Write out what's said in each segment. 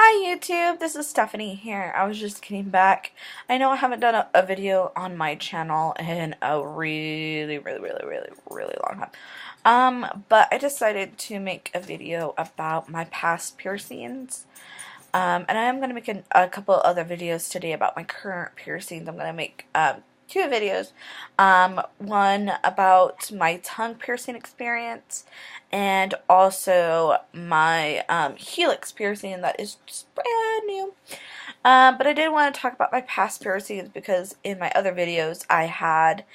Hi YouTube, this is Stephanie here. I was just getting back. I know I haven't done a video on my channel in a really long time. But I decided to make a video about my past piercings. And I am going to make a couple other videos today about my current piercings. I'm going to make two videos. One about my tongue piercing experience, and also my helix piercing that is just brand new. But I did want to talk about my past piercings because in my other videos I had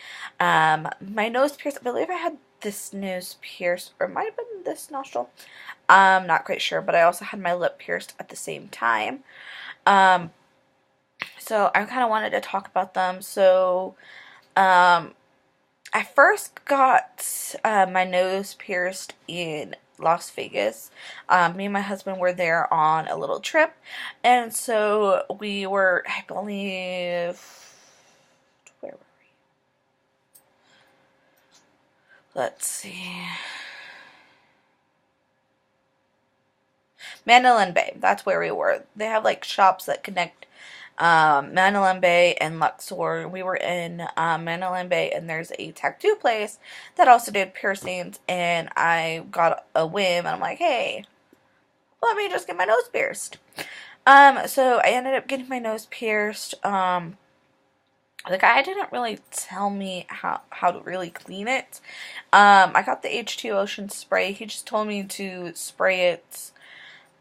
my nose pierced. I believe I had this nose pierced, or it might have been this nostril. I'm not quite sure, but I also had my lip pierced at the same time. So I kind of wanted to talk about them. So I first got my nose pierced in Las Vegas. Me and my husband were there on a little trip, and so we were, I believe, where were we? Let's see. Mandalay Bay. That's where we were. They have like shops that connect Mandalay Bay and Luxor. We were in Mandalay Bay, and there's a tattoo place that also did piercings, and I got a whim, and I'm like, hey, let me just get my nose pierced. So I ended up getting my nose pierced. The guy didn't really tell me how to really clean it. I got the H2 Ocean spray. He just told me to spray it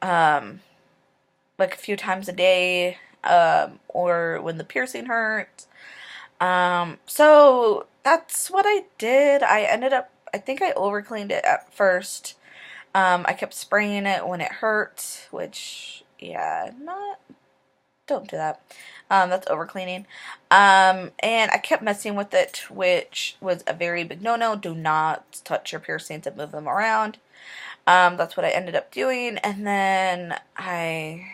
like a few times a day, or when the piercing hurts. So that's what I did. I think I overcleaned it at first. I kept spraying it when it hurt, which, yeah, don't do that. That's overcleaning. And I kept messing with it, which was a very big no-no. Do not touch your piercings and move them around. That's what I ended up doing, and then I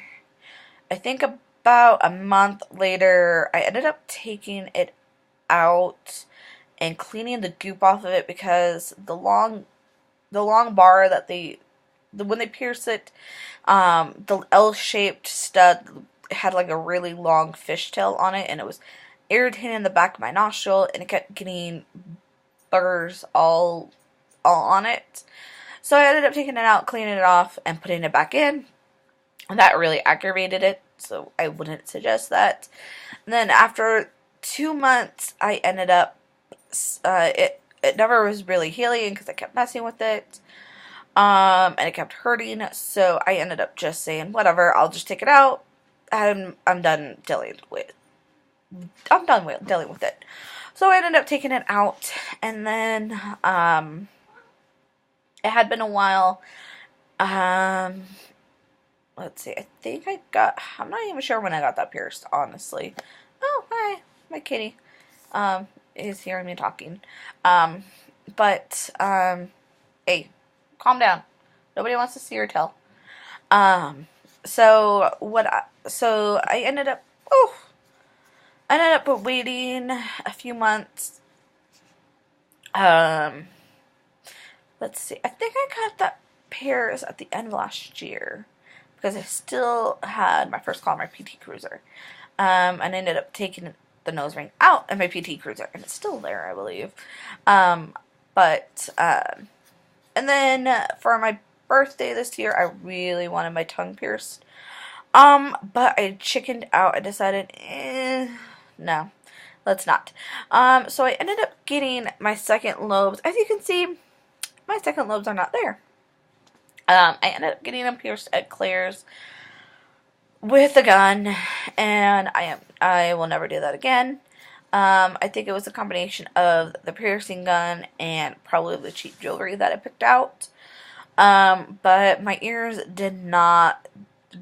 think about a month later, I ended up taking it out and cleaning the goop off of it, because the long bar that when they pierce it, the L-shaped stud had like a really long fishtail on it, and it was irritating the back of my nostril, and it kept getting burrs all on it. So I ended up taking it out, cleaning it off, and putting it back in. And that really aggravated it, so I wouldn't suggest that. And then after 2 months, I ended up, it never was really healing because I kept messing with it. And it kept hurting, so I ended up just saying, whatever, I'll just take it out, and I'm done dealing with it. So I ended up taking it out, and then, it had been a while. Let's see. I think I'm not even sure when I got that pierced, honestly. Oh, hi. My kitty is hearing me talking. But hey, calm down. Nobody wants to see your tail. So I ended up waiting a few months. Let's see. I think I got that pierced at the end of last year, because I still had my first call on my PT Cruiser. And I ended up taking the nose ring out of my PT Cruiser, and it's still there, I believe. And then for my birthday this year, I really wanted my tongue pierced. But I chickened out. I decided, no, let's not. So I ended up getting my second lobes. As you can see, my second lobes are not there. I ended up getting them pierced at Claire's with a gun, and I will never do that again. I think it was a combination of the piercing gun and probably the cheap jewelry that I picked out. But my ears did not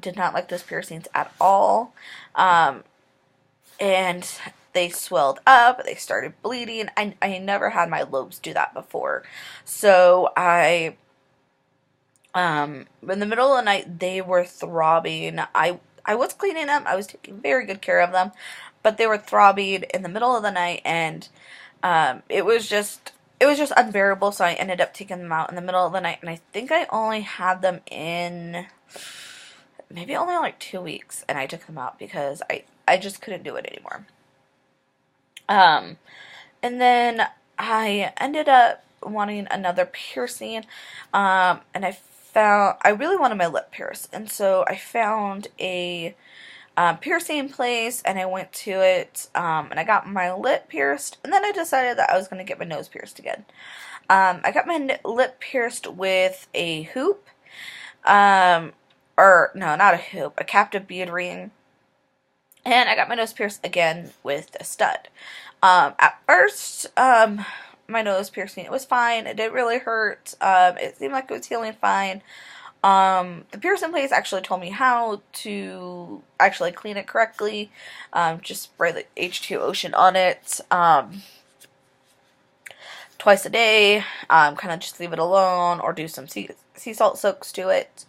like those piercings at all. And they swelled up, they started bleeding. I never had my lobes do that before. So in the middle of the night, they were throbbing. I was cleaning them. I was taking very good care of them, but they were throbbing in the middle of the night, and it was just unbearable. So I ended up taking them out in the middle of the night, and I think I only had them in, maybe only like 2 weeks, and I took them out because I just couldn't do it anymore. And then I ended up wanting another piercing, and I really wanted my lip pierced, and so I found a piercing place, and I went to it, and I got my lip pierced, and then I decided that I was going to get my nose pierced again. I got my lip pierced with a hoop, or no, not a hoop, a captive bead ring, and I got my nose pierced again with a stud. At first, my nose piercing, it was fine. It didn't really hurt. It seemed like it was healing fine. The piercing place actually told me how to actually clean it correctly. Just spray the H2 Ocean on it, twice a day. Kind of just leave it alone or do some sea salt soaks to it.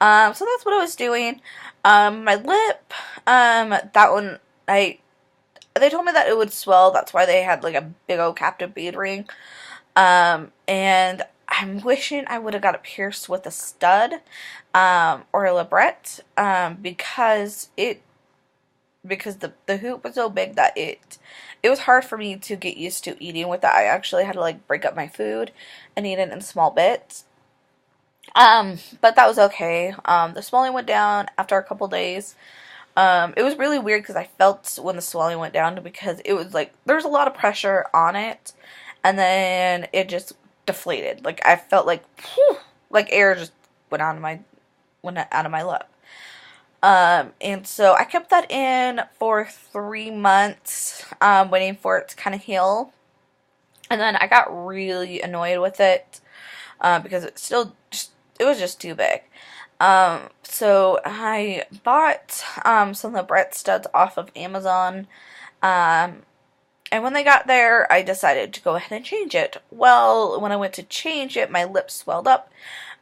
So that's what I was doing. My lip, that one, they told me that it would swell. That's why they had like a big old captive bead ring. And I'm wishing I would have got it pierced with a stud, or a labret, because the hoop was so big that it was hard for me to get used to eating with it. I actually had to like break up my food and eat it in small bits. But that was okay. The swelling went down after a couple days. It was really weird because I felt when the swelling went down, because it was like there's a lot of pressure on it, and then it just deflated. Like I felt like, whew, like air just went out of my lip. And so I kept that in for 3 months, waiting for it to kind of heal. And then I got really annoyed with it, because it was just too big. So I bought, some labret studs off of Amazon, and when they got there, I decided to go ahead and change it. Well, when I went to change it, my lips swelled up,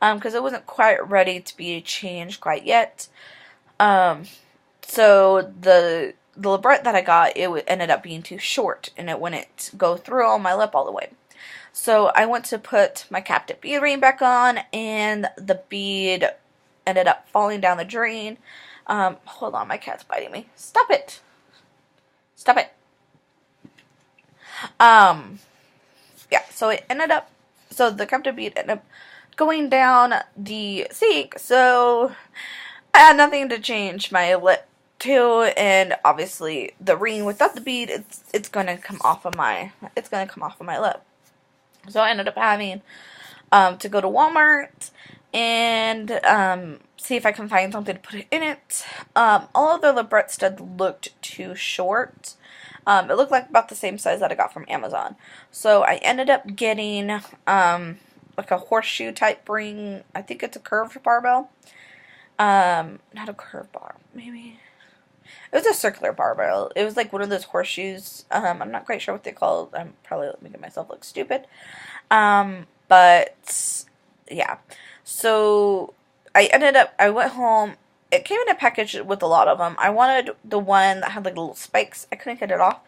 because it wasn't quite ready to be changed quite yet. So the labret that I got, ended up being too short, and it wouldn't go through on my lip all the way. So I went to put my captive bead ring back on, and the bead ended up falling down the drain. Hold on, my cat's biting me. Stop it. Stop it. Yeah, so the captive bead ended up going down the sink, so I had nothing to change my lip to, and obviously the ring without the bead, it's gonna come off of my lip. So I ended up having to go to Walmart and see if I can find something to put it in it. All of the labret studs looked too short. It looked like about the same size that I got from Amazon. So I ended up getting like a horseshoe type ring. I think it's a curved barbell. Not a curved bar, maybe. It was a circular barbell. It was like one of those horseshoes. I'm not quite sure what they call it. I'm probably making myself look stupid. But yeah. So I went home. It came in a package with a lot of them. I wanted the one that had like little spikes. I couldn't get it off.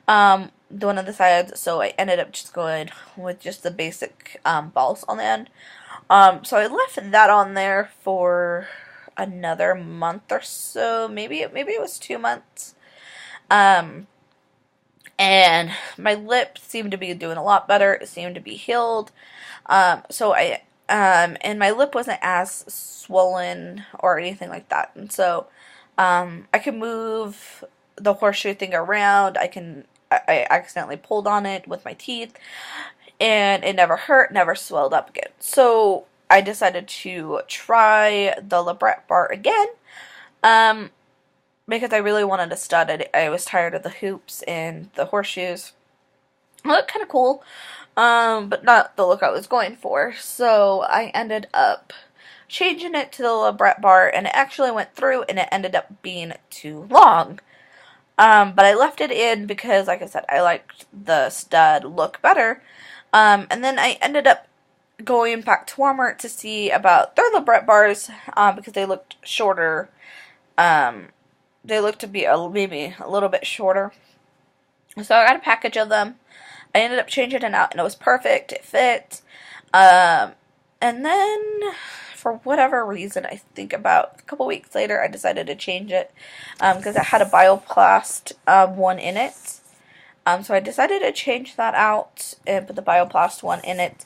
The one on the sides. So I ended up just going with just the basic balls on the end. So I left that on there for another month or so. Maybe it was 2 months. And my lip seemed to be doing a lot better. It seemed to be healed. And my lip wasn't as swollen or anything like that. And so, I could move the horseshoe thing around. I accidentally pulled on it with my teeth, and it never hurt, never swelled up again. So I decided to try the labret bar again, because I really wanted a stud. I was tired of the hoops and the horseshoes. It looked kind of cool, but not the look I was going for. So I ended up changing it to the labret bar, and it actually went through, and it ended up being too long. But I left it in because, like I said, I liked the stud look better. And then I ended up going back to Walmart to see about their labret bars, because they looked shorter. They looked to be maybe a little bit shorter. So I got a package of them. I ended up changing it out, and it was perfect. It fit. And then, for whatever reason, I think about a couple weeks later, I decided to change it because it had a bioplast one in it. So I decided to change that out and put the bioplast one in it,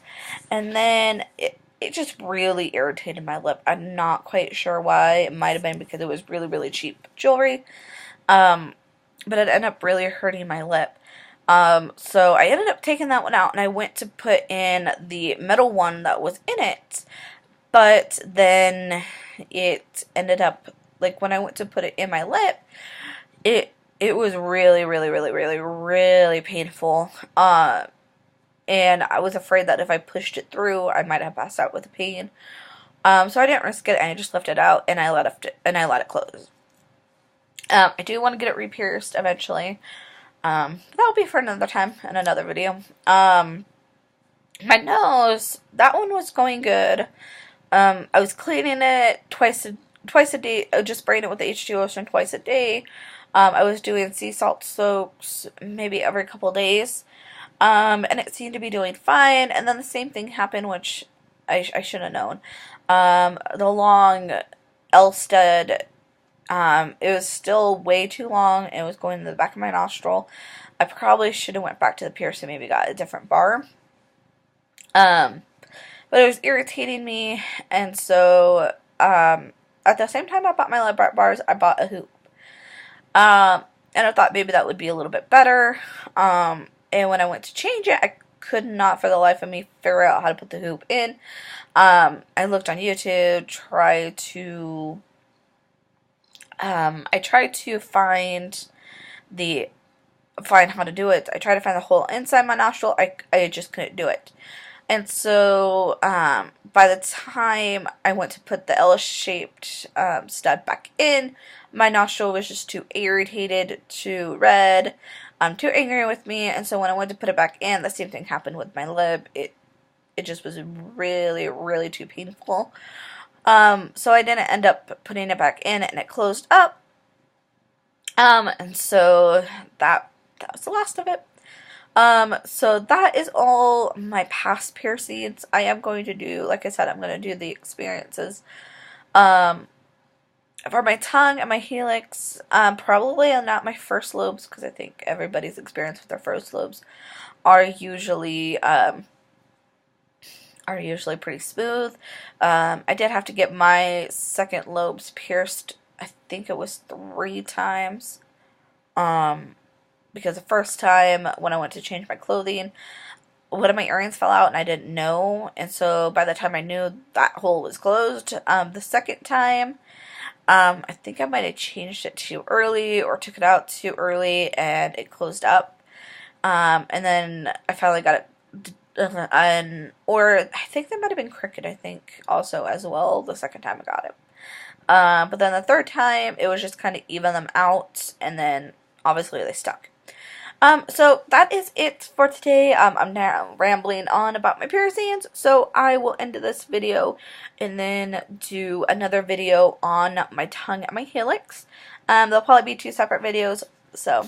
and then it just really irritated my lip. I'm not quite sure why. It might have been because it was really, really cheap jewelry, but it ended up really hurting my lip. So I ended up taking that one out, and I went to put in the metal one that was in it, but then it ended up, like, when I went to put it in my lip, it was really, really, really, really, really painful, and I was afraid that if I pushed it through, I might have passed out with the pain, so I didn't risk it, and I just left it out, and I let it close. I do want to get it re-pierced eventually. That'll be for another time in another video. My nose, that one was going good. I was cleaning it twice a day, just spraying it with the H2 lotion twice a day. I was doing sea salt soaks maybe every couple days. And it seemed to be doing fine. And then the same thing happened, which I should have known. The long elstead, it was still way too long. It was going in the back of my nostril. I probably should have went back to the piercer, maybe got a different bar. But it was irritating me, and so, at the same time I bought my lip bars, I bought a hoop. And I thought maybe that would be a little bit better. And when I went to change it, I could not for the life of me figure out how to put the hoop in. I looked on YouTube, I tried to find how to do it. I tried to find the hole inside my nostril. I just couldn't do it. And so, by the time I went to put the L-shaped stud back in, my nostril was just too irritated, too red, too angry with me. And so when I went to put it back in, the same thing happened with my lip. It just was really, really too painful. So I didn't end up putting it back in, and it closed up. And so that was the last of it. So that is all my past piercings. I am going to do, like I said, I'm going to do the experiences. For my tongue and my helix, probably not my first lobes, because I think everybody's experience with their first lobes are usually pretty smooth. I did have to get my second lobes pierced, I think it was 3 times. Because the first time when I went to change my clothing, one of my earrings fell out and I didn't know. And so by the time I knew, that hole was closed. The second time, I think I might have changed it too early or took it out too early and it closed up. And then I finally got it, or I think that might have been crooked, I think, also as well, the second time I got it. But then the third time, it was just kind of even them out, and then obviously they stuck. So that is it for today. I'm now rambling on about my piercings, so I will end this video and then do another video on my tongue and my helix. There'll probably be 2 separate videos, so